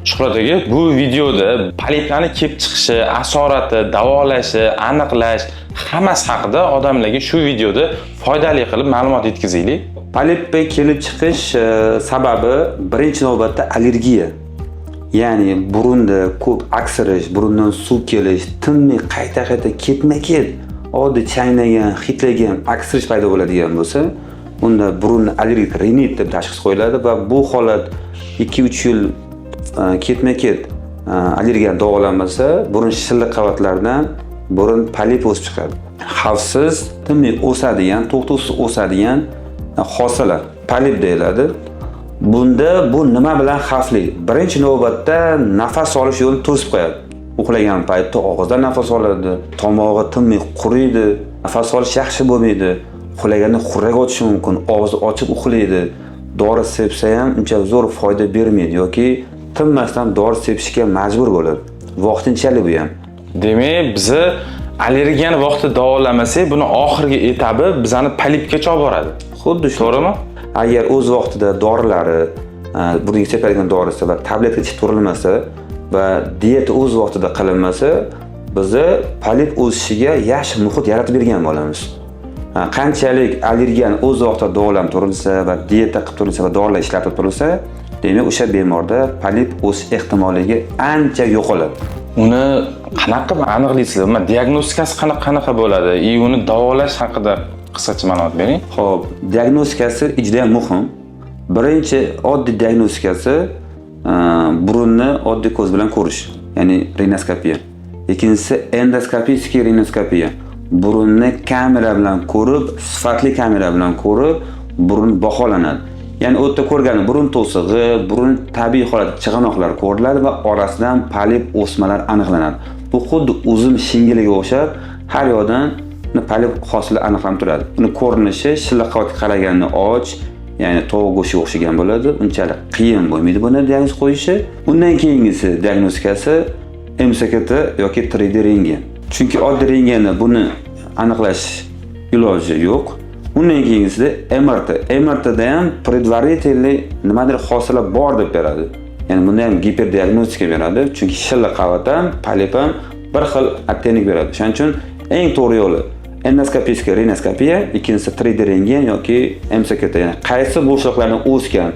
Shuhrat aka, bu videoda poliplarni kelib chiqishi, asorati, davolashi, aniqlash hammasi haqida odamlarga shu videoda foydali qilib ma'lumot yetkazaylik. Polipga kelib chiqish sababi birinchi navbatda allergiya. Ya'ni burunda ko'p aksirish, burundan suv kelish, tinmay qayta-qayta ketma-ket oddiy chaynagan, hidlagan aksirish paydo bo'ladigan bo'lsa, unda burun allergik rinit deb tashxis qo'yiladi va bu holat 2-3 yil ketma-ket allergiyadan davolanmasa, burun shilliq qavatlaridan burun polip o'sib chiqadi. Xavfsiz, tinmay o'sadigan, to'xtovsiz o'sadigan hosila polip deyiladi. Bunda bu nima bilan xavfli? Birinchi navbatda nafas olish yo'lini to'sib qo'yadi. Uxlagan paytda og'izdan nafas oladi, tomog'i tinmay quriydi, nafas olish yaxshi bo'lmaydi. Uxlaganda xurrak ochishi mumkin, og'izni ochib uxlaydi. Dori sepsa ham uncha zo'r foyda bermaydi yoki tinmasdan dori sepishga majbur bo'ladi. Vaqtinchalik bu ham. Demak, bizni allergiyani vaqtida davolamasak, buni oxirgi etabi bizani polipgacha olib boradi. Xuddi shu. To'g'rimi? Agar o'z vaqtida dorilari, burunga sepadigan dorisi va tabletka ichib turilmasa va diyeta o'z vaqtida qilinmasa, bizni polip o'sishiga yaxshi muhit yaratib bergan bo'lamiz. Qanchalik allergiyani o'z vaqtida davolanib turilsa va diyeta qilib turilsa va dorilar ishlatib turilsa, demak o'sha bemorda polip o'sish ehtimolligi ancha yo'qoladi. Uni qanaqa aniqlaysizlar? Diagnostikasi qanaqa bo'ladi? Uni davolash haqida qisqacha ma'lumot bering. Xo'p, diagnostikasi juda ham muhim. Birinchi oddiy diagnostikasi burunni oddiy ko'z bilan ko'rish, ya'ni rinoskopiya. Ikkinchisi endoskopik rinoskopiya. Burunni kamera bilan ko'rib, sifatli kamera bilan ko'rib, burun baholanadi. Ya'ni o'tda ko'rgani burun to'sig'i, burun tabiiy holatda chig'anoqlar ko'riladi va orasidan polip o'smalar aniqlanadi. Bu xuddi uzum shingiliga o'xshab har yoqdan polip hosili aniqlanib turadi. Uni ko'rinishi shilliq qavatga qaraganda och, ya'ni tovuq go'shtiga o'xshagan bo'ladi. Unchalik qiyin bo'lmaydi buni diagnoz qo'yishi. Undan keyingisi diagnostikasi MCT yoki 3D rentgen. Chunki oddiy rentgenda buni aniqlash iloji yo'q. Undan keyingisida MRT. MRTda ham предварительный nimadir hosila bor deb beradi. Ya'ni bunda ham giperdiagnostika beradi. Chunki shilliq qavat ham, polip ham bir xil attenik beradi. Shuning uchun eng to'g'ri yo'li endoskopik rinoskopiya, ikkinchisi 3D rentgen yoki MCT. Ya'ni qaysi bo'shliqlarni o'sgan,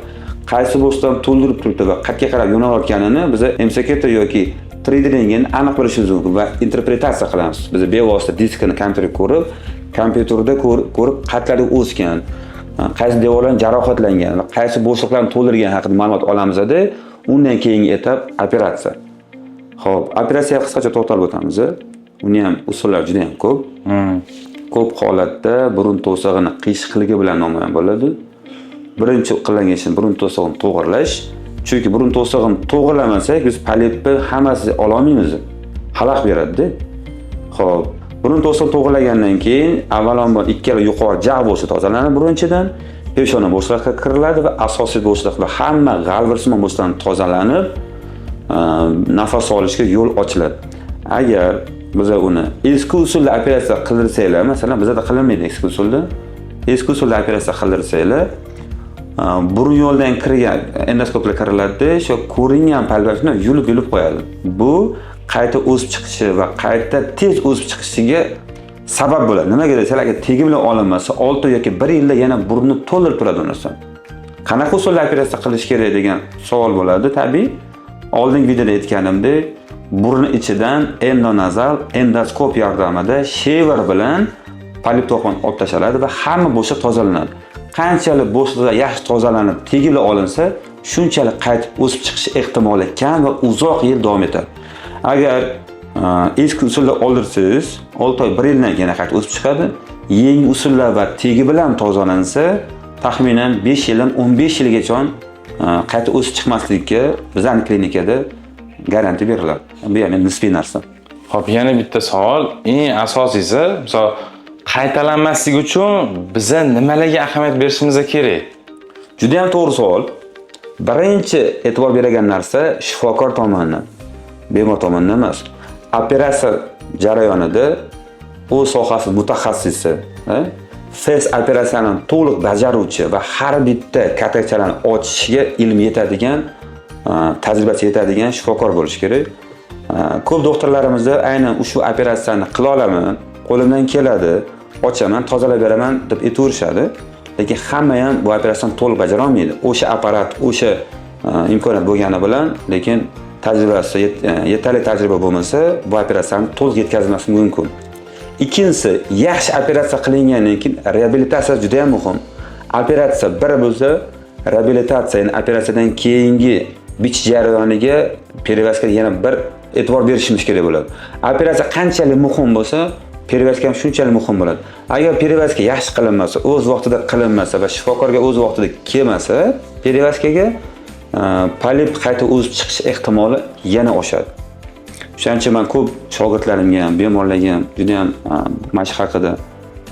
qaysi bo'shliqdan to'ldirib turibdi va qayerga qarab yo'nalayotganini biz MCT yoki 3D rentgen aniq bilishimiz mumkin va interpretatsiya qilamiz. Biz bevosita diskini kompyuterda ko'rib, kompyuterda ko'rib qayerlarda o'sgan, qaysi devorlar jarohatlangan va qaysi bo'shliqlarni to'ldirgan haqida ma'lumot olamizda, undan keyingi etap operatsiya. Xo'p, operatsiyaga qisqacha to'xtalib o'tamiz. Uni ham usullari juda ham ko'p. Ko'p holatda burun to'sig'ini qiyshiqligi bilan namoyon bo'ladi. Birinchi qilingan ish burun to'sig'ini to'g'irlash. Chunki burun to'sig'ini to'g'irlamasak, biz polipni hammasini ola olmaymiz. Xalaq beradi-da. Xo'p, burun to'sig'ini to'g'irlagandan keyin avvalambor ikkala yuqori jag' bo'shlig'i tozalanadi birinchidan, peshona bo'shlig'iga kiriladi va asosiy bo'shliq va hamma g'alvirsimon bo'shliqlar tozalanib, nafas olishga yo'l ochiladi. Agar biz uni eski usulda operatsiya qildirsanglar, masalan, bizda qilinmaydi eski usulda. Eski usulda operatsiya qildirsanglar, burun yo'ldan kirgan endoskopga kiriladi, shu ko'ringan polipni yulib qo'yadi. Bu qayta o'sib chiqishi va qayta tez o'sib chiqishiga sabab bo'ladi. Nimaga desalar, agar tegi bilan olinmasa, 6 yoki 1 yilda yana burunni to'ldirib turadi unisi. Qanaqa usulda operatsiya qilish kerak degan savol bo'ladi, tabiiy. Oldingi videoda aytganimdek, burun ichidan endonazal endoskop yordamida shever bilan polip to'qimani olib tashaladi va hamma bo'shliq tozalanadi. Qanchalik bo'shliqlar yaxshi tozalanib, tegila olinsa, shunchalik qaytib o'sib chiqish ehtimoli kam va uzoq yil davom etadi. Agar eski usulda oldirsangiz, 6 oy 1 yildan keyin qaytib o'sib chiqadi. Yangi usullar va tegi bilan tozalansa, taxminan 5 yildan 15 yilgacha qaytib o'sib chiqmasligiga bizning klinikada garantiya beriladi. Bu ham nisbiy narsa. Xo'p, yana bitta savol, eng asosiysi, misol qaytalanmasligi uchun biz nimalarga ahamiyat berishimiz kerak? Juda ham to'g'ri savol. Birinchi e'tibor beradigan narsa shifokor tomonidan, bemor tomonidan emas. Operatsiya jarayonida u sohasi mutaxassisi, fes operatsiyani to'liq bajaruvchi va har bitta kartochkalarni ochishiga ilm yetadigan tajribasi yetadigan shifokor bo'lish kerak. Ko'p doktorlarimizda aynan shu operatsiyani qila olaman, qo'limdan keladi, ochaman, tozalab beraman deb aytaverishadi. Lekin hamma ham bu operatsiyani to'liq bajara olmaydi. O'sha apparat, o'sha imkoniyat bo'lgani bilan, lekin tajribasi yetarli tajriba bo'lmasa, bu operatsiyani to'liq yetkazmaslik mumkin. Ikkinchisi, yaxshi operatsiya qilingandan keyin reabilitatsiya juda ham muhim. Operatsiya bir bo'lsa, reabilitatsiya, ya'ni operatsiyadan keyingi bichish jarayoniga perivazga yana bir e'tibor berishimiz kerak bo'ladi. Operatsiya qanchalik muhim bo'lsa, perivazga ham shunchalik muhim bo'ladi. Agar perivazga yaxshi qilinmasa, o'z vaqtida qilinmasa va shifokorga o'z vaqtida kelmasa, perivazkaga polip qayta o'sib chiqish ehtimoli yana oshadi. Shuning uchun men ko'p shogirdlarimga ham, bemorlarga ham juda ham mana shu haqida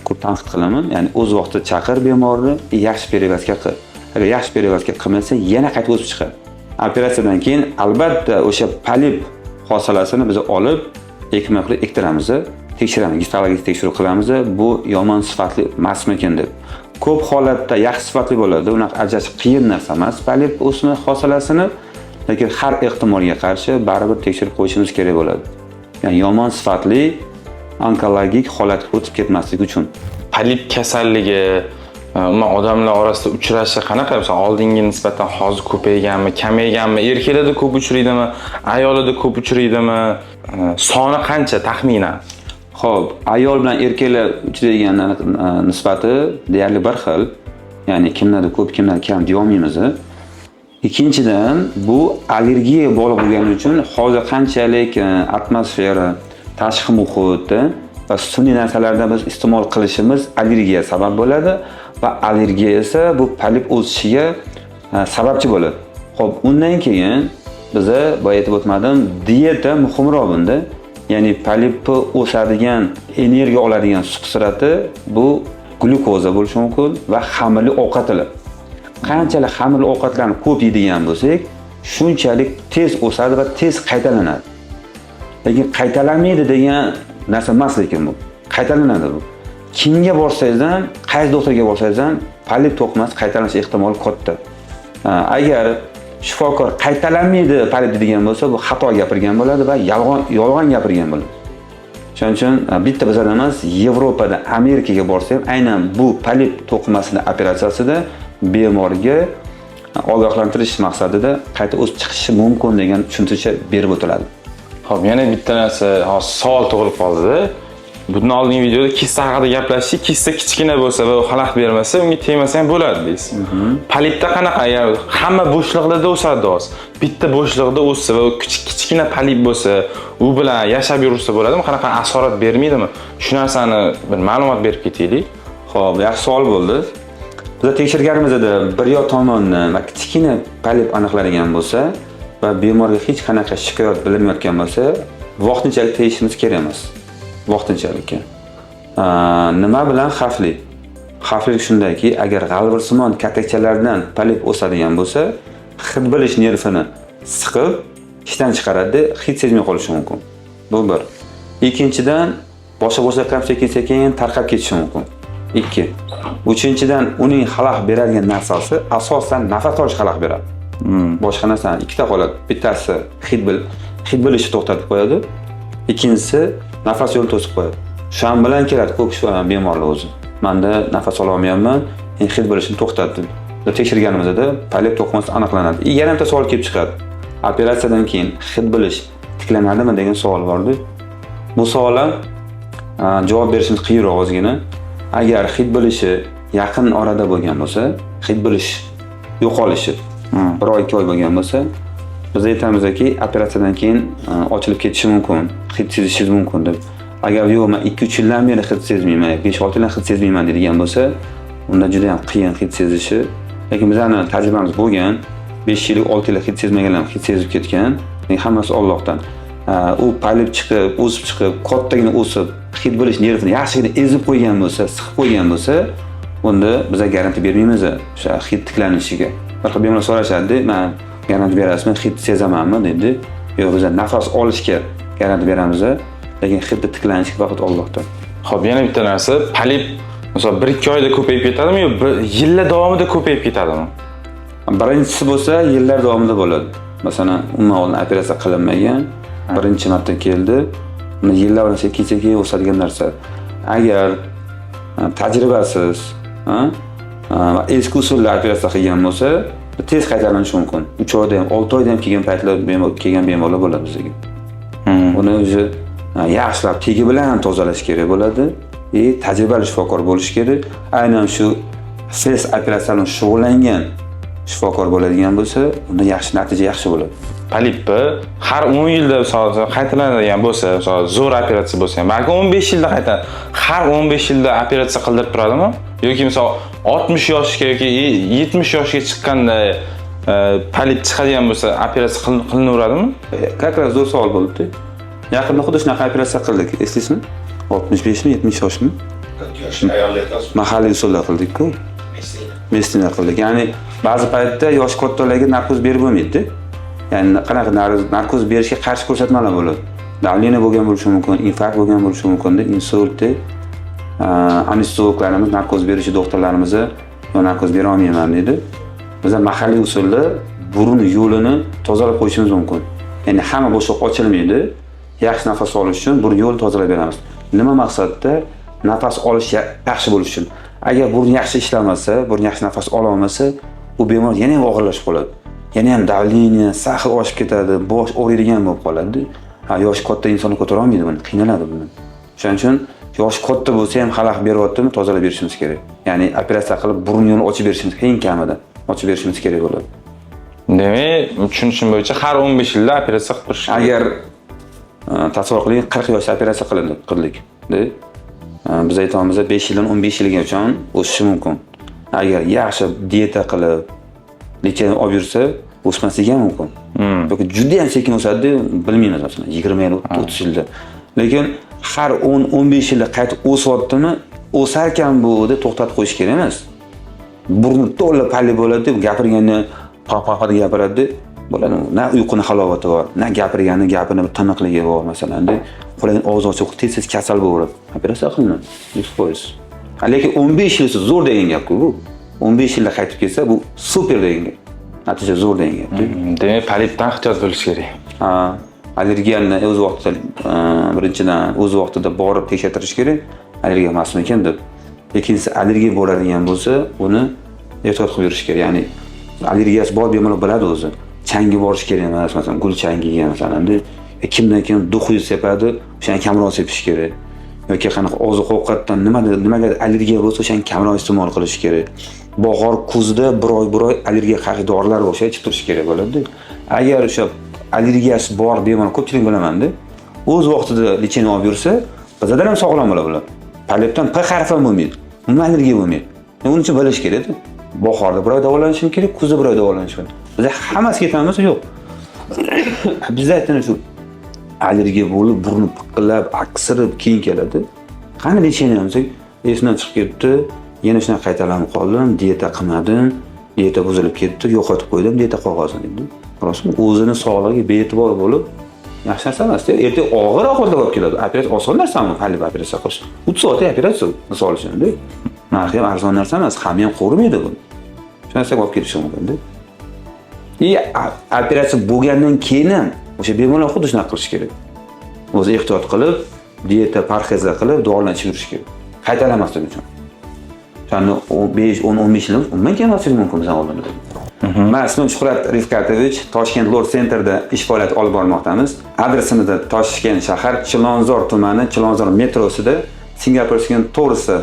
ko'p tanqid qilaman. Ya'ni o'z vaqtida chaqir bemorni, yaxshi perivazka qil. Agar yaxshi perivazka qilmasa, yana qayta o'sib chiqadi. Operatsiyadan keyin albatta o'sha polip hosalasini biz olib, ekma qilib ektiramiz, tekshiramiz, gistologik tekshiruv qilamiz. Bu yomon sifatli emasmikin deb. Ko'p holatda yaxshi sifatli bo'ladi. Uni ajratish qiyin narsa emas. Polip o'sma hosalasini, lekin har ehtimolga qarshi baribir tekshirib qo'yishimiz kerak bo'ladi. Ya'ni yomon sifatli onkologik holatga o'tib ketmaslik uchun. Polip kasalligi umuman odamlar orasida uchrashi qanaqa? Masalan, oldingi nisbatan hozir ko'payganmi, kamayganmi? Erkaklarda ko'p uchraydimi, ayollarda ko'p uchraydimi? Soni qancha taxminan? Xo'p, ayol bilan erkaklar uchraydigan nisbati deyarli bir xil. Ya'ni kimlarda ko'p, kimlarda kam deya olmaymiz. Ikkinchidan, bu allergiya bog'liq bo'lgani uchun hozir qanchalik atmosfera, tashqi muhit va sun'iy narsalarda biz iste'mol qilishimiz allergiya sabab bo'ladi va allergiya esa bu polip o'sishiga sababchi bo'ladi. Xo'p, undan keyin biz boya aytib o'tmadim, dieta muhimroq bunda. Ya'ni polipni o'sadigan, energiya oladigan substrati bu glyukoza bo'lishi mumkin va xamirli ovqatlar. Qanchalik xamirli ovqatlarni ko'p yeydigan bo'lsak, shunchalik tez o'sadi va tez qaytalanadi. Lekin qaytalanmaydi degan narsa emas, lekin bu qaytalanadi bu. Kimga borsangiz ham, qaysi doktorga borsangiz ham, polip to'qimasi qaytalanish ehtimoli katta. Agar shifokor qaytalanmaydi polip degan bo'lsa, bu xato gapirgan bo'ladi va yolg'on gapirgan bo'ladi. Shuning uchun bitta bizada emas, Yevropada, Amerikaga borsa ham aynan bu polip to'qimasining operatsiyasida bemorga ogohlantirish maqsadida qayta o'sib chiqishi mumkin degan tushuncha berib o'tiladi. Xo'p, yana bitta narsa, hozir savol tug'ilib qoldi-da. Bundan oldingi videoda kissa haqida gaplashdik. Kissa kichkina bo'lsa va xalaqit bermasa, unga tegmasa ham bo'ladi deysiz. Polipda qanaqa? Agar hamma bo'shliqlarda o'sadi hozir. Bitta bo'shliqda o'ssa va kichkina polip bo'lsa, u bilan yashab yursa bo'ladimi? Qanaqa asorat bermaydimi? Shu narsani bir ma'lumot berib ketaylik. Xo'p, yaxshi savol bo'ldi. Biz tekshirganimizda bir yo tomonni kichkina polip aniqlangan bo'lsa va bemorga hech qanaqa shikoyat bilinmayotgan bo'lsa, vaqtinchalik tegishimiz kerak emas. Vaqtinchalik. Nima bilan xavfli? Xavfli shundaki, agar g'alvirsimon katakchalardan polip o'sadigan bo'lsa, hid bilish nervini siqib, ishdan chiqaradi, hid sezmay qolishi mumkin. Bu bir. Ikkinchidan, boshqa bo'shliqdan sekin-sekin tarqab ketishi mumkin. 2. Uchinchidan, uning xalaqit beradigan narsasi asosan nafas olish xalaqit beradi. Boshqa narsani ikkita holat. Bittasi hid bilishni to'xtatib qo'yadi. Ikkinchisi nafas yo'lini to'sib qo'yadi. Shu bilan keladi ko'p bemorlar o'zi. Menda nafas ola olmayapman, hid bilishni to'xtatdi. Tekshirganimizda polip to'qimasi aniqlanadi. Yana bitta savol kelib chiqadi. Operatsiyadan keyin hid bilish tiklanadimi degan savol bordi. Bu savolga javob berishimiz qiyinroq ozgina. Agar hid bilishi yaqin orada bo'lgan bo'lsa, hid bilish yo'qolishi 1-2 oy bo'lgan bo'lsa, biz aytamizki, operatsiyadan keyin ochilib ketishi mumkin, hid sezishingiz mumkin deb. Agar yo'q, men 2-3 yildan beri hid sezmayman, 5-6 yildan hid sezmayman degan bo'lsa, unda juda ham qiyin hid sezishi. Lekin bizning tajribamiz bo'lgan, 5 yil, 6 yil hid sezmaganlar hid sezib ketgan. Hammasi Allohdan. U polip chiqib, o'sib chiqib, kattagina o'sib, hid bilish nervini yaxshigina ezib qo'ygan bo'lsa, siqib qo'ygan bo'lsa, unda biz garantiya bermaymiz o'sha hid tiklanishiga. Bir xil bemorlar so'rashadi, men garantiya berasizmi, hid sezamanmi dedi. Yo'q, biz nafas olishga garantiya beramiz, lekin hidni tiklanishiga faqat Allohdan. Xo'p, yana bitta narsa, polip masalan 1-2 oyda ko'payib ketadimi yo yillar davomida ko'payib ketadimi? Birinchisi bo'lsa, yillar davomida bo'ladi. masalan, umuman oldin operatsiya qilinmagan, birinchi marta keldi. Buni yillar bilan sekin-sekin o'sadigan narsa. Agar tajribasiz, va eski usulda operatsiya qilgan bo'lsa, tez qaytarilishi mumkin. 3 oyda ham, 6 oyda ham kelgan bemorlar bo'ladi bizga. Buni o'zi yaxshilab tegi bilan tozalash kerak bo'ladi. Tajribali shifokor bo'lish kerak. Aynan shu fes operatsiyalar bilan shug'ullangan shifokor bo'ladigan bo'lsa, unda natija yaxshi bo'ladi. Polipni har 10 yilda qaytariladigan bo'lsa, zo'r operatsiya bo'lsa ham, balki 15 yilda har 15 yilda operatsiya qildirib turadimi? Yoki misol 60 yoshga yoki 70 yoshga chiqqanda polip chiqadigan bo'lsa, operatsiya qilinaveradimi? Как раз zo'r savol bo'ldi. Yaqinda xuddi shunaqa operatsiya qildik, eslaysizmi? 65 mi, 70 yoshmi? Mahalliy usulda qildik-ku. Mestina qildik. Ya'ni ba'zi paytda yosh kattalarga narkoz berib bo'lmaydi. Ya'ni qanaqa narkoz berishga qarshi ko'rsatmalar bo'ladi. Davleniya bo'lgan bo'lishi mumkin, infarkt bo'lgan bo'lishi mumkin, insult, anesteziyologlarimiz narkoz berishi doktorlarimiz "Yo, narkoz bera olmayman" dedi. Biz mahalliy usulda burun yo'lini tozalab qo'yishimiz mumkin. Ya'ni hamma bo'shliq ochilmaydi. Yaxshi nafas olish uchun burun yo'lini tozalab beramiz. Nima maqsadda? Nafas olish yaxshi bo'lish uchun. Agar burun yaxshi ishlamasa, burun yaxshi nafas ola olmasa, u bemor yana ham og'irlashib qoladi. Yana ham davleniya, sahar oshib ketadi, bosh og'riydigan bo'lib qoladi. Yosh katta inson ko'tara olmaydi buni, qiynaladi bundan. Shuning uchun yosh katta bo'lsa ham xalaqit beryaptimi, tozalab berishimiz kerak. Ya'ni operatsiya qilib burun yo'lini ochib berishimiz, eng kamida ochib berishimiz kerak bo'ladi. Demak, tushunishim bo'yicha har 15 yilda operatsiya qilib turish. Agar tasavvur qiling, 40 yoshda operatsiya qildik. Biz aytamiz 5 yildan 15 yilgacha o'sishi mumkin. Agar yaxshi dieta qilib, lecheni olib yursa, o'smasligi ham mumkin. Yoki juda ham sekin o'sadi, bilmaymiz masalan 20 yil, 30 yilda. Lekin har 10-15 yilda qaytib o'syaptimi, o'sarkan bu deb to'xtatib qo'yish kerak emas. Burni to'la palli bo'ladi deb gapirganda qoq-qoq deb gapiradi. Bo'ladi. Na uyquni halovati bor, na gapirgani bir tiniqligi bor masalan. Qo'lini og'iz ochiq tez-tez kasal bo'lib, operatsiya qilinadi. 100%. Lekin 15 yil zo'r degan gap-ku bu. 15 yilda qaytib kelsa, bu super degan gap. Natija zo'r degan gap. Demak, polipdan ehtiyot bo'lish kerak. Allergiyanni o'z vaqtida birinchidan o'z vaqtida borib tekshirtirish kerak. Allergiya emasmi ekan deb. Ikkinchisi allergiya bo'ladigan bo'lsa, uni ehtiyot qilib yurish kerak. Ya'ni allergiyasi bor bemorlar biladi o'zi. Changi borish kerak emas, masalan, gul changiga masalan, kimdan kim duxuy sepadi, o'shani kamroq sepish kerak. Yoki qanaqa oziq-ovqatdan nimaga allergiya bo'lsa, o'shani kamroq iste'mol qilish kerak. Bahor, kuzda bir oy allergiya qarshi dorilar bo'lsa, ichib turish kerak bo'ladi. Agar o'sha allergiyasi bor bemor ko'pchilik bilaman-da, o'z vaqtida lecheni olib yursa, bizdan ham sog'lom bo'ladi. Polipdan P harfi ham bo'lmaydi. Umuman allergiya bo'lmaydi. Uning uchun bilish kerak-da. Bahorda bir oy davolanish kerak, kuzda bir oy davolanish kerak. Biz hammasi ketamiz, yo'q. Bizda aytgan shu allergiya bo'lib, burni piqillab, aksirib keyin keladi. Qani lecheni olsak, esdan chiqib ketdi, yana shuna qaytalanib qoldim, dieta qilmadim, dieta buzilib ketdi, yo'qotib qo'ydim, dieta qog'ozini dedi. Rostmi? O'zini sog'lig'iga bee'tibor bo'lib, yaxshi narsa emas-da. Erta og'ir ahvolda bo'lib keladi. Operatsiya oson narsami? Polip operatsiya qilish. 3 soat operatsiya, misol uchun-da. Narxi ham arzon narsa emas, hamma ham qo'rmaydi buni. Shu narsa bo'lib ketishi mumkin-da. Operatsiya bo'lgandan keyin ham o'sha bemorlar xuddi shunaqa qilish kerak. O'zi ehtiyot qilib, dieta parhezlar qilib, dorilarni ichib yurish kerak. Qaytalanmaslik uchun. O'shani 15 yil umuman kelmasligi mumkin bizning oldimizda. Men ismim Shuhrat Rifkatovich, Toshkent Lord Centerda ish faoliyati olib bormoqdamiz. Adresimiz Toshkent shahar, Chilonzor tumani, Chilonzor metrosida, Singapur to'g'risi